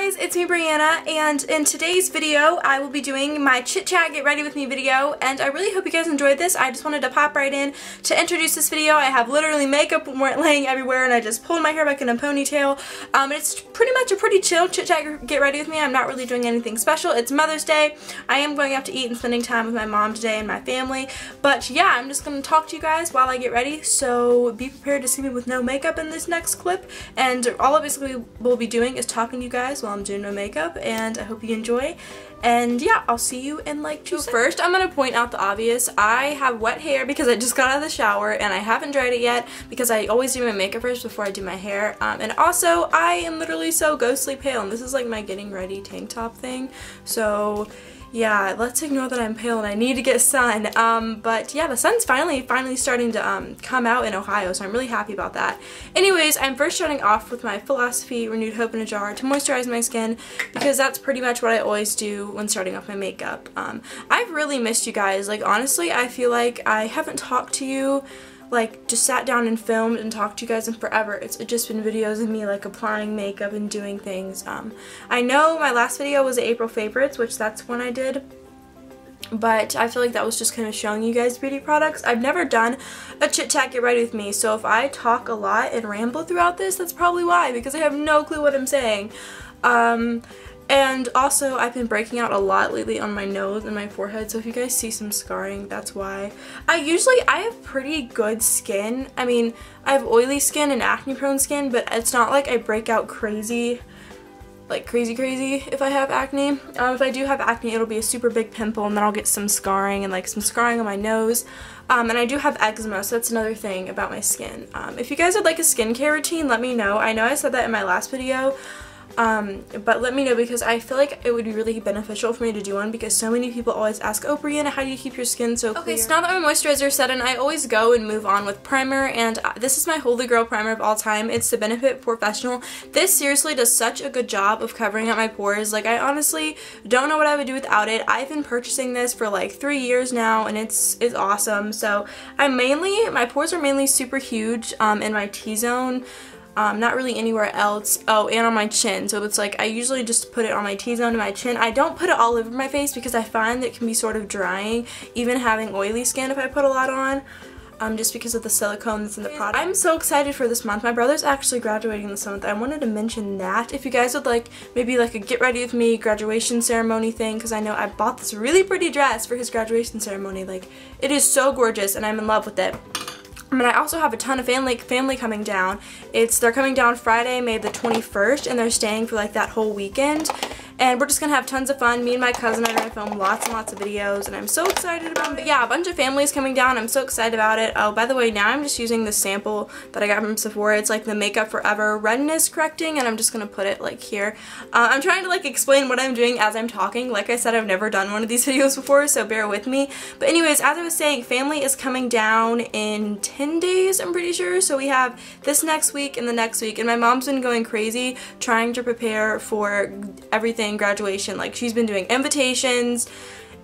guys, it's me Brianna, and in today's video I will be doing my chit chat get ready with me video, and I really hope you guys enjoyed this. I just wanted to pop right in to introduce this video. I have literally makeup laying everywhere and I just pulled my hair back in a ponytail. It's pretty much a pretty chill chit chat get ready with me. I'm not really doing anything special. It's Mother's Day. I am going out to eat and spending time with my mom today and my family, but yeah, I'm just going to talk to you guys while I get ready, so be prepared to see me with no makeup in this next clip, and all I basically will be doing is talking to you guys while I'm doing my makeup, and I hope you enjoy. And yeah, I'll see you in like 2 seconds. First, I'm gonna point out the obvious. I have wet hair because I just got out of the shower and I haven't dried it yet because I always do my makeup first before I do my hair. And also, I am literally so ghostly pale, and this is like my getting ready tank top thing. So yeah, let's ignore that I'm pale and I need to get sun. But yeah, the sun's finally starting to come out in Ohio, so I'm really happy about that. Anyways, I'm first starting off with my Philosophy Renewed Hope in a Jar to moisturize my skin, because that's pretty much what I always do when starting off my makeup. I've really missed you guys. Like, honestly, I feel like I haven't talked to you, like just sat down and filmed and talked to you guys in forever. It's just been videos of me like applying makeup and doing things. I know my last video was April favorites, which that's when I did, but I feel like that was just kind of showing you guys beauty products. I've never done a chit chat get ready with me, so if I talk a lot and ramble throughout this, that's probably why, because I have no clue what I'm saying. And also, I've been breaking out a lot lately on my nose and my forehead, so if you guys see some scarring, that's why. I have pretty good skin. I mean, I have oily skin and acne prone skin, but it's not like I break out crazy, like crazy if I have acne. If I do have acne, it'll be a super big pimple, and then I'll get some scarring and like some scarring on my nose. And I do have eczema, so that's another thing about my skin. If you guys would like a skincare routine, let me know. I know I said that in my last video, but let me know, because I feel like it would be really beneficial for me to do one, because so many people always ask, oh Brianna, how do you keep your skin so clear? Okay, so now that my moisturizer is set in, I always go and move on with primer, and this is my holy grail primer of all time. It's the Benefit Professional. This seriously does such a good job of covering up my pores. Like, I honestly don't know what I would do without it. I've been purchasing this for like 3 years now, and it's awesome. So my pores are mainly super huge in my T-zone. Not really anywhere else. Oh, and on my chin. So it's like I usually just put it on my T-zone and my chin. I don't put it all over my face because I find that it can be sort of drying, even having oily skin, if I put a lot on. Just because of the silicone that's in the product. I'm so excited for this month. My brother's actually graduating this month. I wanted to mention that. If you guys would like maybe like a get ready with me graduation ceremony thing, because I know I bought this really pretty dress for his graduation ceremony. Like, it is so gorgeous and I'm in love with it. But I also have a ton of family coming down. They're coming down Friday, May the 21st, and they're staying for like that whole weekend. And we're just gonna have tons of fun. Me and my cousin are gonna film lots and lots of videos, and I'm so excited about it. But yeah, a bunch of families coming down. I'm so excited about it. Oh, by the way, now I'm just using the sample that I got from Sephora. It's like the Makeup Forever redness correcting, and I'm just gonna put it like here. I'm trying to like explain what I'm doing as I'm talking. Like I said, I've never done one of these videos before, so bear with me. But anyways, as I was saying, family is coming down in 10 days, I'm pretty sure. So we have this next week and the next week, and my mom's been going crazy trying to prepare for everything graduation. Like, she's been doing invitations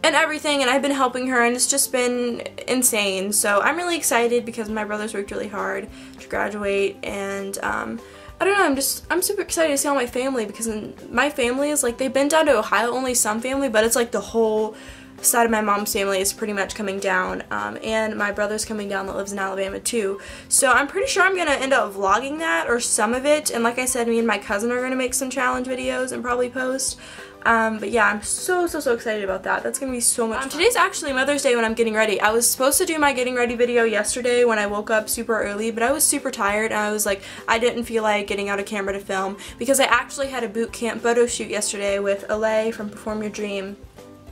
and everything, and I've been helping her, and it's just been insane. So I'm really excited because my brother's worked really hard to graduate, and I don't know, I'm super excited to see all my family, because my family is like, they've been down to Ohio, only some family, but it's like the whole side of my mom's family is pretty much coming down, and my brother's coming down that lives in Alabama too. So I'm pretty sure I'm gonna end up vlogging that, or some of it, and like I said, me and my cousin are gonna make some challenge videos and probably post. But yeah, I'm so excited about that. That's gonna be so much fun. Today's actually Mother's Day when I'm getting ready. I was supposed to do my getting ready video yesterday when I woke up super early, but I was super tired, and I was like, I didn't feel like getting out a camera to film, because I actually had a boot camp photo shoot yesterday with Alay from Perform Your Dream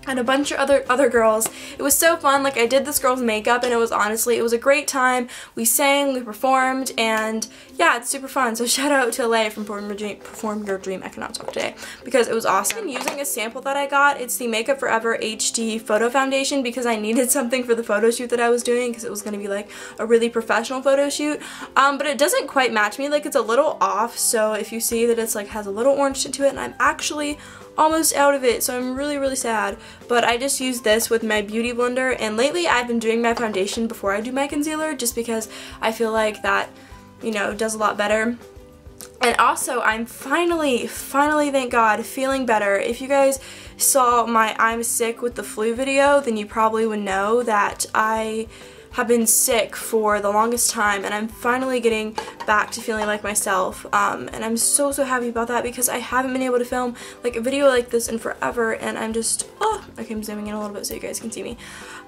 and a bunch of other girls. It was so fun. Like, I did this girl's makeup, and it was a great time. We sang, we performed, and yeah, it's super fun. So shout out to Alay from Perform Your Dream. I cannot talk today, because it was awesome. I'm using a sample that I got. It's the Makeup Forever HD Photo Foundation, because I needed something for the photo shoot that I was doing, because it was going to be like a really professional photo shoot. But it doesn't quite match me. Like, it's a little off, so if you see that it's like has a little orange tint to it, and I'm actually almost out of it, so I'm really sad. But I just use this with my beauty blender, and lately I've been doing my foundation before I do my concealer, just because I feel like that, you know, does a lot better. And also, I'm finally, thank God, feeling better. If you guys saw my I'm sick with the flu video, then you probably would know that I have been sick for the longest time, and I'm finally getting back to feeling like myself, and I'm so happy about that because I haven't been able to film like a video like this in forever, and I'm just, okay, I'm zooming in a little bit so you guys can see me,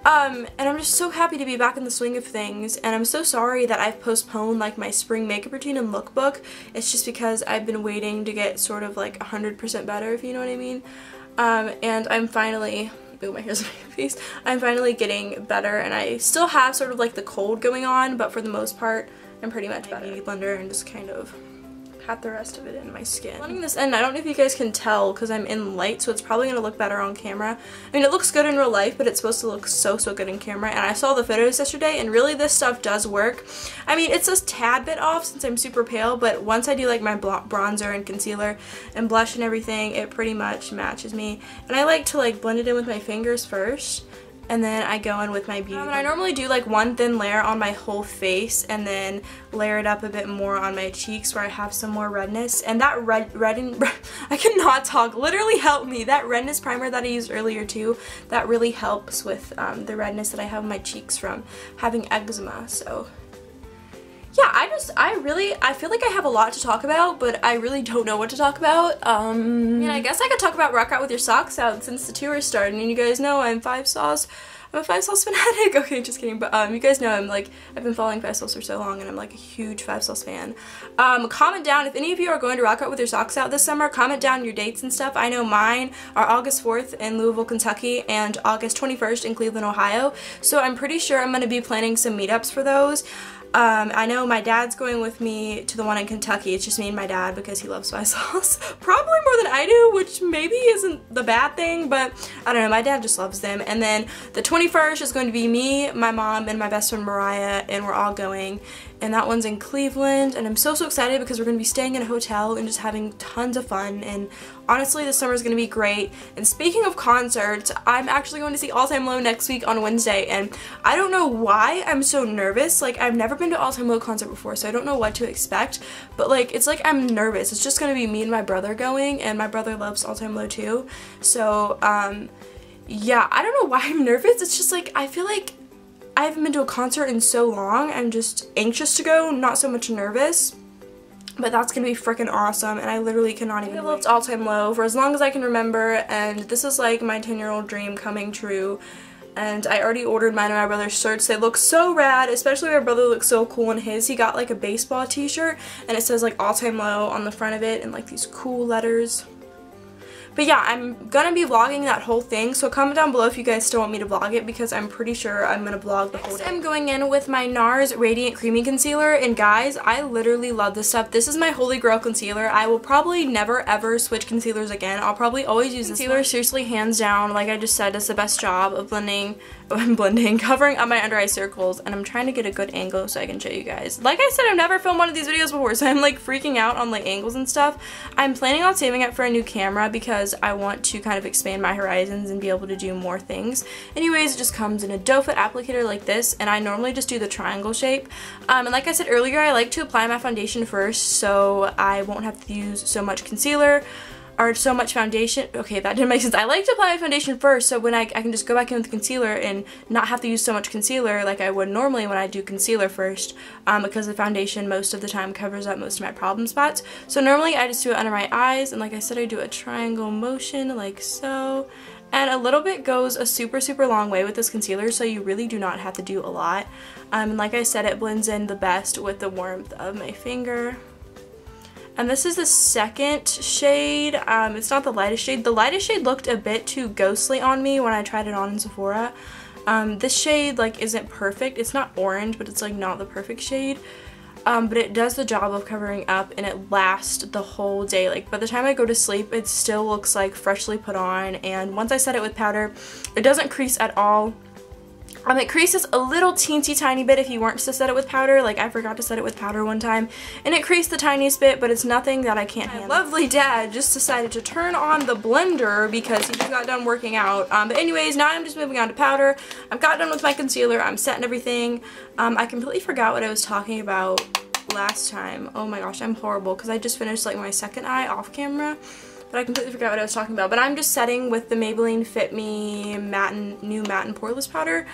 and I'm just so happy to be back in the swing of things. And I'm so sorry that I've postponed like my spring makeup routine and lookbook. It's just because I've been waiting to get sort of like 100% better, if you know what I mean, and I'm finally, ooh, my hair's in my face. I'm finally getting better, and I still have sort of like the cold going on, but for the most part, I'm pretty much better. Beauty blender and just kind of pat the rest of it in my skin. Blending this in, I don't know if you guys can tell because I'm in light, so it's probably going to look better on camera. I mean, it looks good in real life, but it's supposed to look so good in camera, and I saw the photos yesterday, and really this stuff does work. I mean, it's a tad bit off since I'm super pale, but once I do like my bronzer and concealer and blush and everything, it pretty much matches me. And I like to like blend it in with my fingers first, and then I go in with my beauty blender. And I normally do like one thin layer on my whole face and then layer it up a bit more on my cheeks where I have some more redness. And that I cannot talk, literally help me. That redness primer that I used earlier too, that really helps with the redness that I have on my cheeks from having eczema. So yeah, I feel like I have a lot to talk about, but I really don't know what to talk about. I mean, I guess I could talk about Rock Out With Your Socks Out since the tour started, and you guys know I'm a 5 sauce fanatic. Okay, just kidding, but you guys know I've been following 5 sauce for so long, and I'm like a huge 5 sauce fan. Comment down if any of you are going to Rock Out With Your Socks Out this summer. Comment down your dates and stuff. I know mine are August 4th in Louisville, Kentucky, and August 21st in Cleveland, Ohio, so I'm pretty sure I'm going to be planning some meetups for those. I know my dad's going with me to the one in Kentucky. It's just me and my dad because he loves 5 sauce. Probably more than I do, which maybe isn't the bad thing, but I don't know, my dad just loves them. And then the 21st is going to be me, my mom, and my best friend Mariah, and we're all going. And that one's in Cleveland, and I'm so excited because we're going to be staying in a hotel and just having tons of fun, and honestly this summer is going to be great. And speaking of concerts, I'm actually going to see All Time Low next week on Wednesday, and I don't know why I'm so nervous. Like, I've never been to All Time Low concert before, so I don't know what to expect, but like, it's like I'm nervous. It's just going to be me and my brother going, and my brother loves All Time Low too, so yeah, I don't know why I'm nervous. It's just like, I feel like I haven't been to a concert in so long. I'm just anxious to go, not so much nervous. But that's gonna be freaking awesome, and I literally cannot even wait. I've loved All Time Low for as long as I can remember, and this is like my 10-year-old dream coming true. And I already ordered mine and my brother's shirts. They look so rad, especially my brother looks so cool in his. He got like a baseball t-shirt, and it says like All Time Low on the front of it and like these cool letters. But yeah, I'm gonna be vlogging that whole thing, so comment down below if you guys still want me to vlog it, because I'm pretty sure I'm gonna vlog the whole day. I'm going in with my NARS Radiant Creamy Concealer, and guys, I literally love this stuff. This is my holy grail concealer. I will probably never ever switch concealers again. I'll probably always use this concealer. Seriously, hands down, like I just said, does the best job of covering up my under eye circles, and I'm trying to get a good angle so I can show you guys. Like I said, I've never filmed one of these videos before, so I'm like freaking out on like angles and stuff. I'm planning on saving it for a new camera because I want to kind of expand my horizons and be able to do more things. Anyways, it just comes in a doe foot applicator like this, and I normally just do the triangle shape. And like I said earlier, I like to apply my foundation first so I won't have to use so much concealer or so much foundation. Okay, that didn't make sense. I like to apply my foundation first so when I can just go back in with concealer and not have to use so much concealer like I would normally when I do concealer first, because the foundation most of the time covers up most of my problem spots. So normally I just do it under my eyes, and like I said, I do a triangle motion like so. And a little bit goes a super long way with this concealer, so you really do not have to do a lot. And like I said, it blends in the best with the warmth of my finger. And this is the second shade. It's not the lightest shade. The lightest shade looked a bit too ghostly on me when I tried it on in Sephora. This shade like isn't perfect. It's not orange, but it's like not the perfect shade. But it does the job of covering up, and it lasts the whole day. Like by the time I go to sleep, it still looks like freshly put on. And once I set it with powder, it doesn't crease at all. It creases a little teensy tiny bit if you weren't to set it with powder. Like I forgot to set it with powder one time, and it creased the tiniest bit, but it's nothing that I can't handle. My lovely dad just decided to turn on the blender because he just got done working out. But anyways, now I'm just moving on to powder. I've got done with my concealer. I'm setting everything. I completely forgot what I was talking about last time. Oh my gosh, I'm horrible because I just finished like my second eye off camera. But I completely forgot what I was talking about. But I'm just setting with the Maybelline Fit Me new matte and poreless powder.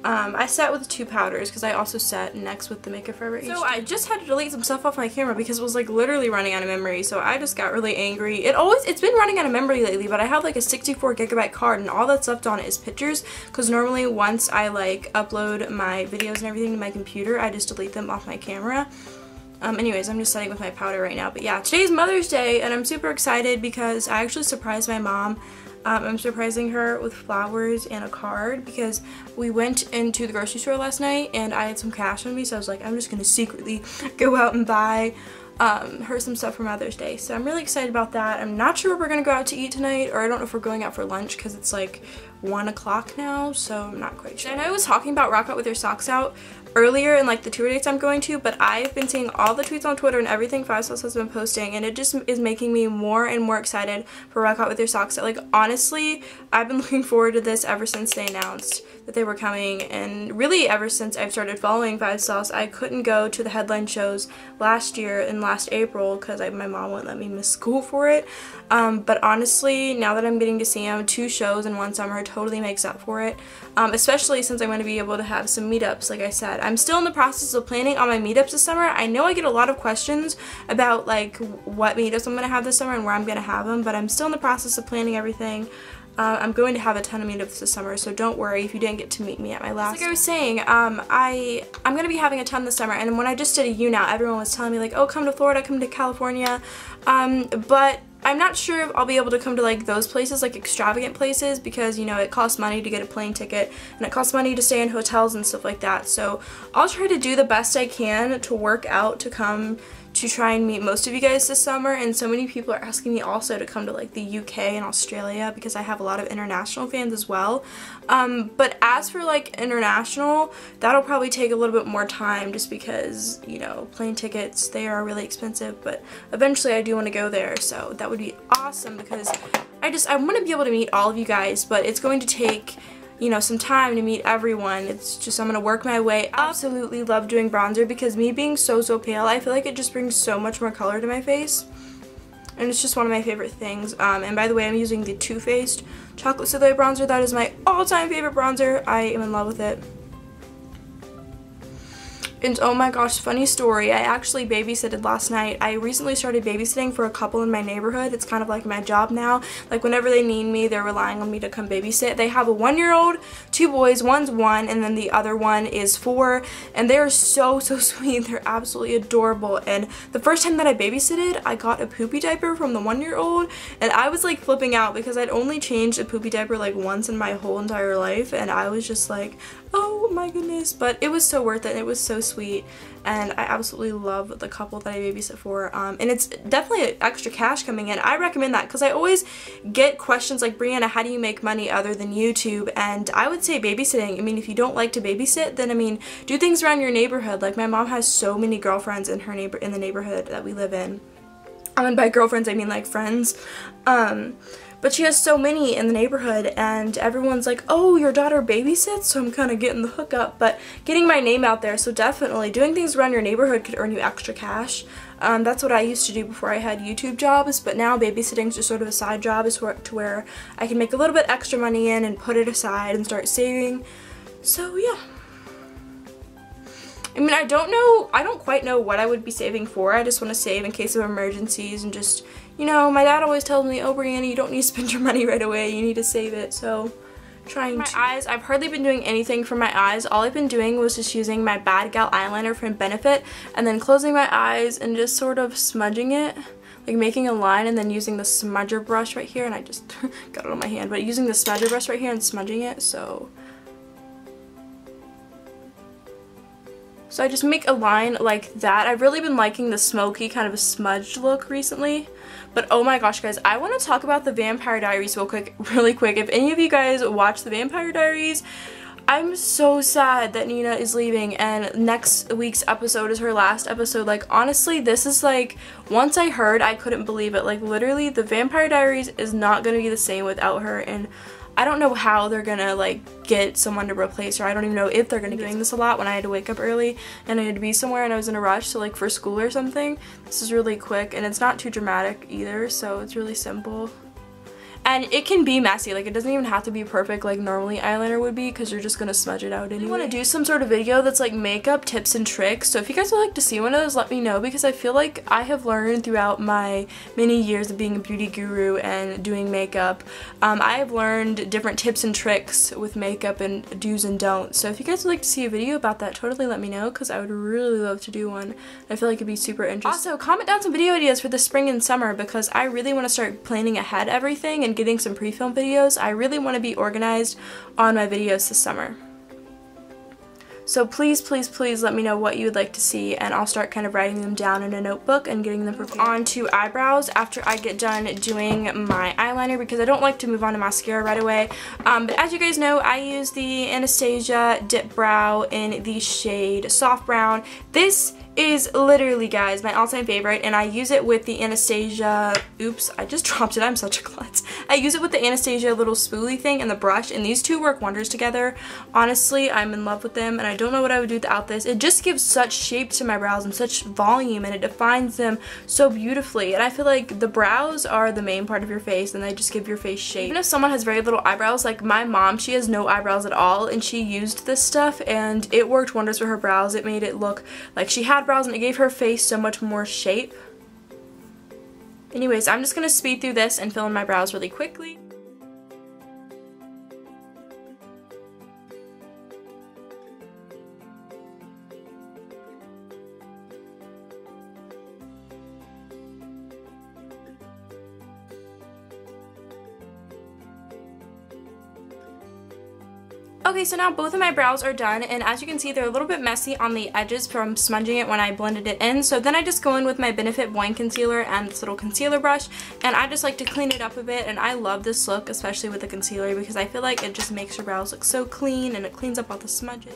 I set with 2 powders because I also set next with the Makeup Forever HD. So I just had to delete some stuff off my camera because it was like literally running out of memory. So I just got really angry. It's been running out of memory lately, but I have like a 64GB card and all that's left on it is pictures, because normally once I like upload my videos and everything to my computer, I just delete them off my camera. Anyways, I'm just setting with my powder right now. But yeah, today's Mother's Day and I'm super excited because I actually surprised my mom. I'm surprising her with flowers and a card because we went into the grocery store last night and I had some cash on me, so I was like, I'm just gonna secretly go out and buy her some stuff for Mother's Day. So I'm really excited about that. I'm not sure if we're gonna go out to eat tonight, or I don't know if we're going out for lunch because it's like 1 o'clock now, so I'm not quite sure. I know I was talking about rock out with your socks out earlier in like the tour dates I'm going to, but I've been seeing all the tweets on Twitter and everything 5 Sauce has been posting, and it just is making me more and more excited for rock out with your socks out. Like honestly, I've been looking forward to this ever since they announced that they were coming, and really ever since I've started following 5 Sauce. I couldn't go to the headline shows last year and last April because my mom wouldn't let me miss school for it, but honestly now that I'm getting to see them 2 shows in 1 summer, it totally makes up for it, especially since I'm going to be able to have some meetups. Like I said, I'm still in the process of planning on my meetups this summer. I know I get a lot of questions about like what meetups I'm going to have this summer and where I'm going to have them, but I'm still in the process of planning everything. I'm going to have a ton of meetups this summer, so don't worry if you didn't get to meet me at my last. Like I was saying, I'm going to be having a ton this summer, and when I just did a U Now, everyone was telling me like, oh, come to Florida, come to California, but I'm not sure if I'll be able to come to like those places, like extravagant places, because you know it costs money to get a plane ticket and it costs money to stay in hotels and stuff like that. So I'll try to do the best I can to work out to come to try and meet most of you guys this summer, and so many people are asking me also to come to like the UK and Australia because I have a lot of international fans as well. But as for like international, that'll probably take a little bit more time just because, you know, plane tickets, they are really expensive, but eventually I do want to go there, so that would be awesome because I want to be able to meet all of you guys, but it's going to take, you know, some time to meet everyone. It's just, I'm gonna work my way up. Absolutely love doing bronzer because me being so pale, I feel like it just brings so much more color to my face, and it's just one of my favorite things. And by the way, I'm using the Too Faced Chocolate Souffle bronzer. That is my all-time favorite bronzer. I am in love with it. And oh my gosh, funny story, I actually babysitted last night. I recently started babysitting for a couple in my neighborhood. It's kind of like my job now. Like whenever they need me, they're relying on me to come babysit. They have a 1-year-old, 2 boys, one's 1, and then the other one is 4, and they're so sweet. They're absolutely adorable. And the first time that I babysitted, I got a poopy diaper from the 1-year-old, and I was like flipping out because I'd only changed a poopy diaper like once in my whole entire life, and I was just like, oh my goodness. But it was so worth it, and it was so sweet, and I absolutely love the couple that I babysit for, and it's definitely extra cash coming in. I recommend that because I always get questions like, Brianna, how do you make money other than YouTube? And I would say babysitting. I mean, if you don't like to babysit, then I mean, do things around your neighborhood. Like my mom has so many girlfriends in the neighborhood that we live in. And by girlfriends I mean like friends. But she has so many in the neighborhood, and everyone's like, oh, your daughter babysits? So I'm kind of getting the hookup, but getting my name out there. So definitely doing things around your neighborhood could earn you extra cash. That's what I used to do before I had YouTube jobs, but now babysitting is just sort of a side job to where I can make a little bit extra money in and put it aside and start saving. So yeah. I mean, I don't quite know what I would be saving for. I just want to save in case of emergencies, and just, you know, my dad always tells me, oh, Brianna, you don't need to spend your money right away, you need to save it. So trying to. My eyes, I've hardly been doing anything for my eyes. All I've been doing was just using my Bad Gal eyeliner from Benefit, and then closing my eyes and just sort of smudging it, like making a line, and then using the smudger brush right here, and I just got it on my hand, but using the smudger brush right here and smudging it. So I just make a line like that. I've really been liking the smoky kind of a smudged look recently. But oh my gosh, guys, I want to talk about the Vampire Diaries really quick. If any of you guys watch the Vampire Diaries, I'm so sad that Nina is leaving, and next week's episode is her last episode. Like, honestly, this is like, once I heard, I couldn't believe it. Like, literally, the Vampire Diaries is not going to be the same without her, and I don't know how they're gonna like get someone to replace her. I don't even know if they're gonna be doing this a lot when I had to wake up early and I had to be somewhere and I was in a rush, so like for school or something. This is really quick and it's not too dramatic either, so it's really simple. And it can be messy, like it doesn't even have to be perfect like normally eyeliner would be, because you're just gonna smudge it out anyway. I want to do some sort of video that's like makeup tips and tricks, so if you guys would like to see one of those, let me know, because I feel like I have learned throughout my many years of being a beauty guru and doing makeup, I have learned different tips and tricks with makeup and do's and don'ts. So if you guys would like to see a video about that, totally let me know, because I would really love to do one. I feel like it'd be super interesting. Also, comment down some video ideas for the spring and summer, because I really want to start planning ahead everything and getting some pre-film videos. I really want to be organized on my videos this summer. So please, please, please let me know what you would like to see, and I'll start kind of writing them down in a notebook and getting them prepared. On to eyebrows after I get done doing my eyeliner, because I don't like to move on to mascara right away. But as you guys know, I use the Anastasia Dip Brow in the shade Soft Brown. This is literally, guys, my all-time favorite, and I use it with the Anastasia, oops, I just dropped it, I'm such a klutz. I use it with the Anastasia little spoolie thing and the brush, and these two work wonders together. Honestly, I'm in love with them, and I don't know what I would do without this. It just gives such shape to my brows and such volume, and it defines them so beautifully, and I feel like the brows are the main part of your face, and they just give your face shape. Even if someone has very little eyebrows, like my mom, she has no eyebrows at all, and she used this stuff, and it worked wonders for her brows. It made it look like she had brows, and it gave her face so much more shape. Anyways, I'm just gonna speed through this and fill in my brows really quickly. Okay, so now both of my brows are done, and as you can see, they're a little bit messy on the edges from smudging it when I blended it in. So then I just go in with my Benefit Boing Concealer and this little concealer brush, and I just like to clean it up a bit, and I love this look, especially with the concealer, because I feel like it just makes your brows look so clean, and it cleans up all the smudges.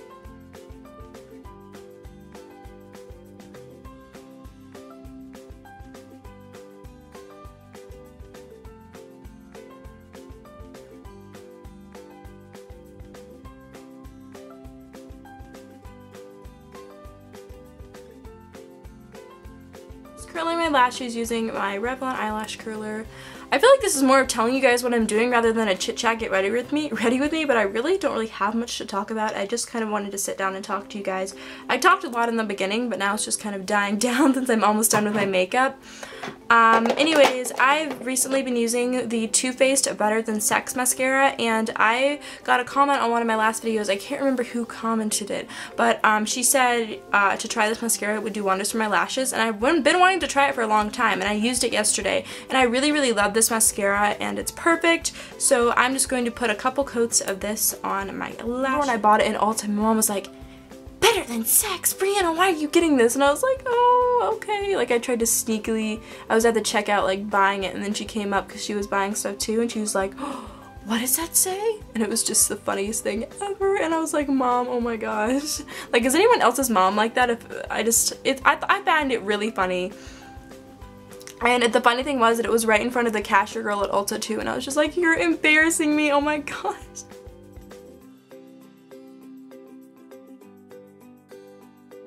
Curling my lashes using my Revlon eyelash curler. I feel like this is more of telling you guys what I'm doing rather than a chit chat get ready with me, but I really don't have much to talk about. I just kind of wanted to sit down and talk to you guys. I talked a lot in the beginning, but now it's just kind of dying down since I'm almost done with my makeup. Anyways, I've recently been using the Too Faced Better Than Sex mascara, and I got a comment on one of my last videos. I can't remember who commented it, but she said to try this mascara, it would do wonders for my lashes, and I've been wanting to try it for a long time, and I used it yesterday, and I really, really love this mascara, and it's perfect. So I'm just going to put a couple coats of this on my lashes. When I bought it in Ulta, my mom was like, "Better than sex, Brianna, why are you getting this?" And I was like, oh, okay. Like, I tried to sneakily, I was at the checkout like buying it, and then she came up because she was buying stuff too, and she was like, "Oh, what does that say?" And it was just the funniest thing ever, and I was like, Mom, oh my gosh. Like, is anyone else's mom like that? If I found it really funny. And the funny thing was that it was right in front of the cashier girl at Ulta too, and I was just like, you're embarrassing me, oh my gosh.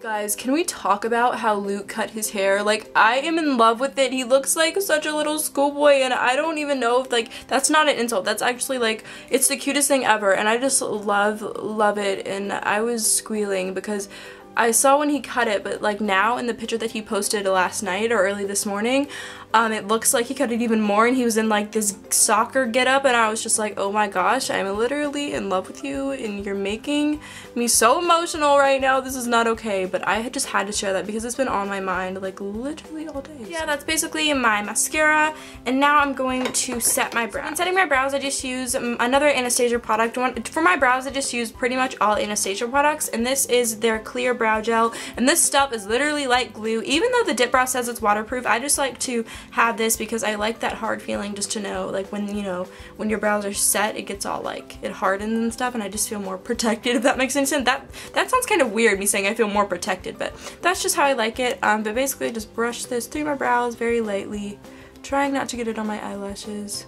Guys, can we talk about how Luke cut his hair? Like, I am in love with it. He looks like such a little schoolboy, and I don't even know if, like, that's not an insult. That's actually, like, it's the cutest thing ever, and I just love it, and I was squealing because I saw when he cut it, but like now in the picture that he posted last night or early this morning, it looks like he cut it even more, and he was in like this soccer getup, and I was just like, oh my gosh, I'm literally in love with you, and you're making me so emotional right now. This is not okay, but I just had to share that because it's been on my mind like literally all day. Yeah, that's basically my mascara, and now I'm going to set my brows. When setting my brows, I just use another Anastasia product. For my brows, I just use pretty much all Anastasia products, and this is their clear brow gel, and this stuff is literally like glue. Even though the Dip Brow says it's waterproof, I just like to have this because I like that hard feeling, just to know, like, when, you know, when your brows are set, it gets all like, it hardens and stuff, and I just feel more protected, if that makes any sense. That sounds kind of weird, me saying I feel more protected, but that's just how I like it. But basically I just brush this through my brows very lightly, trying not to get it on my eyelashes.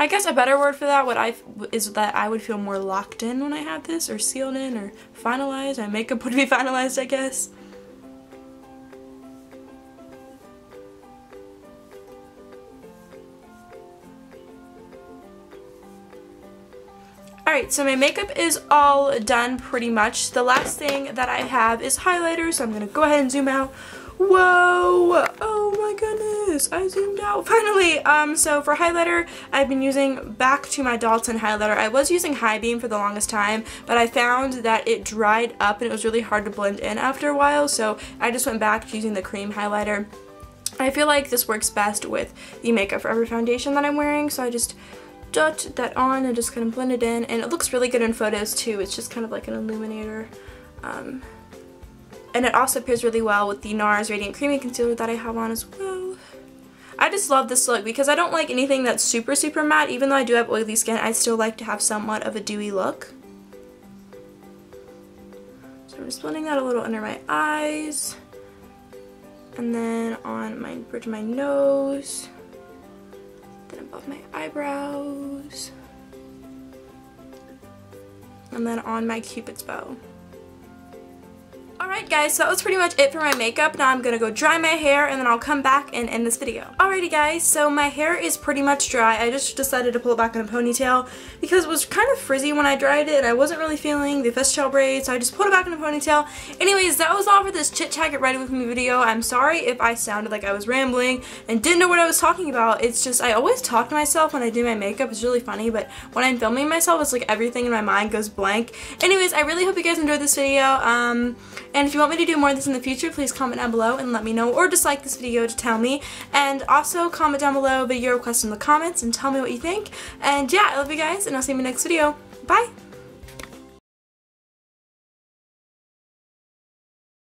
I guess a better word for that is that I would feel more locked in when I have this, or sealed in, or finalized. My makeup would be finalized, I guess. Alright, so my makeup is all done pretty much. The last thing that I have is highlighter, so I'm going to go ahead and zoom out. Whoa! Oh my goodness! I zoomed out finally! So for highlighter, I've been using back to my Dalton highlighter. I was using High Beam for the longest time, but I found that it dried up and it was really hard to blend in after a while, so I just went back to using the cream highlighter. I feel like this works best with the Makeup Forever foundation that I'm wearing, so I just dot that on and just kind of blend it in, and it looks really good in photos too. It's just kind of like an illuminator, and it also pairs really well with the NARS Radiant Creamy Concealer that I have on as well. I just love this look because I don't like anything that's super matte. Even though I do have oily skin, I still like to have somewhat of a dewy look. So I'm just blending that a little under my eyes, and then on my bridge of my nose, then above my eyebrows, and then on my Cupid's bow. Alright guys, so that was pretty much it for my makeup. Now I'm gonna go dry my hair and then I'll come back and end this video. Alrighty guys, so my hair is pretty much dry. I just decided to pull it back in a ponytail because it was kind of frizzy when I dried it and I wasn't really feeling the fishtail braid, so I just pulled it back in a ponytail. Anyways, that was all for this chit chat get ready with me video. I'm sorry if I sounded like I was rambling and didn't know what I was talking about. It's just, I always talk to myself when I do my makeup. It's really funny, but when I'm filming myself, it's like everything in my mind goes blank. Anyways, I really hope you guys enjoyed this video. And if you want me to do more of this in the future, please comment down below and let me know, or just like this video to tell me. And also comment down below video requests in the comments and tell me what you think. And yeah, I love you guys, and I'll see you in my next video. Bye!